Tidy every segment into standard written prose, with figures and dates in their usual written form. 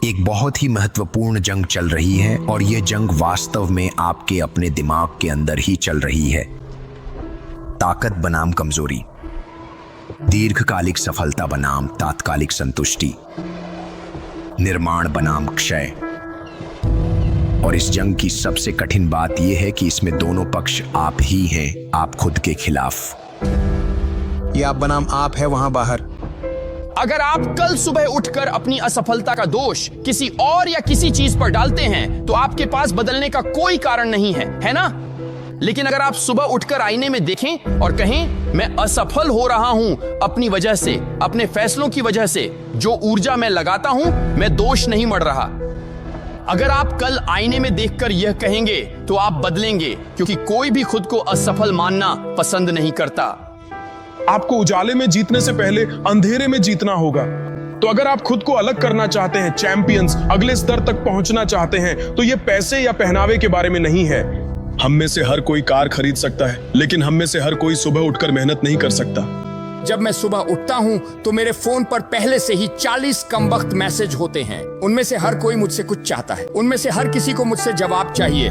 एक बहुत ही महत्वपूर्ण जंग चल रही है और यह जंग वास्तव में आपके अपने दिमाग के अंदर ही चल रही है। ताकत बनाम कमजोरी, दीर्घकालिक सफलता बनाम तात्कालिक संतुष्टि, निर्माण बनाम क्षय। और इस जंग की सबसे कठिन बात यह है कि इसमें दोनों पक्ष आप ही हैं, आप खुद के खिलाफ। ये आप बनाम आप है वहां बाहर। अगर आप कल सुबह उठकर अपनी असफलता का दोष किसी और या किसी चीज पर डालते हैं तो आपके पास बदलने का कोई कारण नहीं है ना? लेकिन अगर आप सुबह उठकर आईने में देखें और कहें मैं असफल हो रहा हूं अपनी वजह से, अपने फैसलों की वजह से, जो ऊर्जा मैं लगाता हूं मैं दोष नहीं मढ़ रहा। अगर आप कल आईने में देखकर यह कहेंगे तो आप बदलेंगे, क्योंकि कोई भी खुद को असफल मानना पसंद नहीं करता। आपको उजाले में जीतने से पहले अंधेरे में जीतना होगा। तो अगर आप खुद को अलग करना चाहते हैं, चैंपियंस, अगले स्तर तक पहुंचना चाहते हैं, तो ये पैसे या पहनावे के बारे में नहीं है। हम में से हर कोई कार खरीद सकता है, लेकिन हम में से हर कोई सुबह उठकर मेहनत नहीं कर सकता। जब मैं सुबह उठता हूं तो मेरे फोन पर पहले से ही 40 कमबख्त मैसेज होते हैं। उनमें से हर कोई मुझसे कुछ चाहता है, उनमें से हर किसी को मुझसे जवाब चाहिए,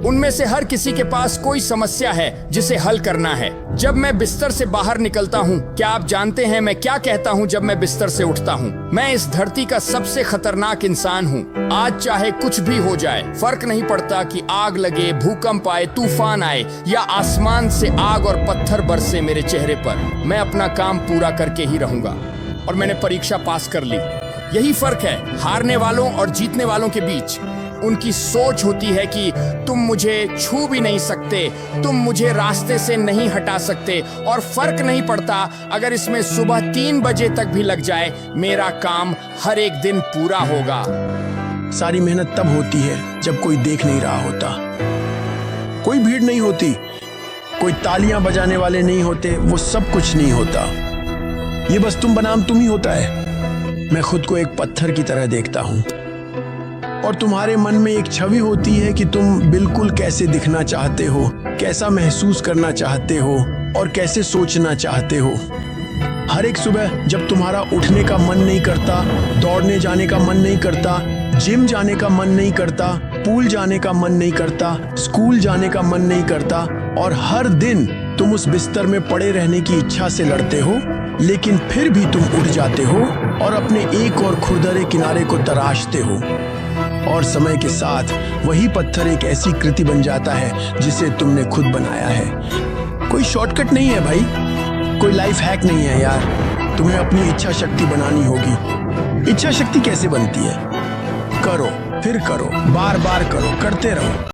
उनमें से हर किसी के पास कोई समस्या है जिसे हल करना है। जब मैं बिस्तर से बाहर निकलता हूँ, क्या आप जानते हैं मैं क्या कहता हूँ जब मैं बिस्तर से उठता हूँ? मैं इस धरती का सबसे खतरनाक इंसान हूँ। आज चाहे कुछ भी हो जाए, फर्क नहीं पड़ता कि आग लगे, भूकंप आए, तूफान आए या आसमान से आग और पत्थर बरसे मेरे चेहरे पर, मैं अपना काम पूरा करके ही रहूंगा। और मैंने परीक्षा पास कर ली। यही फर्क है हारने वालों और जीतने वालों के बीच। उनकी सोच होती है कि तुम मुझे छू भी नहीं सकते, तुम मुझे रास्ते से नहीं हटा सकते, और फर्क नहीं पड़ता अगर इसमें सुबह 3 बजे तक भी लग जाए, मेरा काम हर एक दिन पूरा होगा। सारी मेहनत तब होती है जब कोई देख नहीं रहा होता, कोई भीड़ नहीं होती, कोई तालियां बजाने वाले नहीं होते, वो सब कुछ नहीं होता। ये बस तुम बनाम तुम ही होता है। मैं खुद को एक पत्थर की तरह देखता हूं और तुम्हारे मन में एक छवि होती है कि तुम बिल्कुल कैसे दिखना चाहते हो, कैसा महसूस करना चाहते हो और कैसे सोचना चाहते हो। हर एक सुबह जब तुम्हारा उठने का मन नहीं करता, दौड़ने जाने का मन नहीं करता, जिम जाने का मन नहीं करता, पूल जाने का मन नहीं करता, स्कूल जाने का मन नहीं करता, और हर दिन तुम उस बिस्तर में पड़े रहने की इच्छा से लड़ते हो, लेकिन फिर भी तुम उठ जाते हो और अपने एक और खुरदरे किनारे को तराशते हो। और समय के साथ वही पत्थर एक ऐसी कृति बन जाता है जिसे तुमने खुद बनाया है। कोई शॉर्टकट नहीं है भाई, कोई लाइफ हैक नहीं है यार। तुम्हें अपनी इच्छा शक्ति बनानी होगी। इच्छा शक्ति कैसे बनती है? करो, फिर करो, बार बार करो, करते रहो।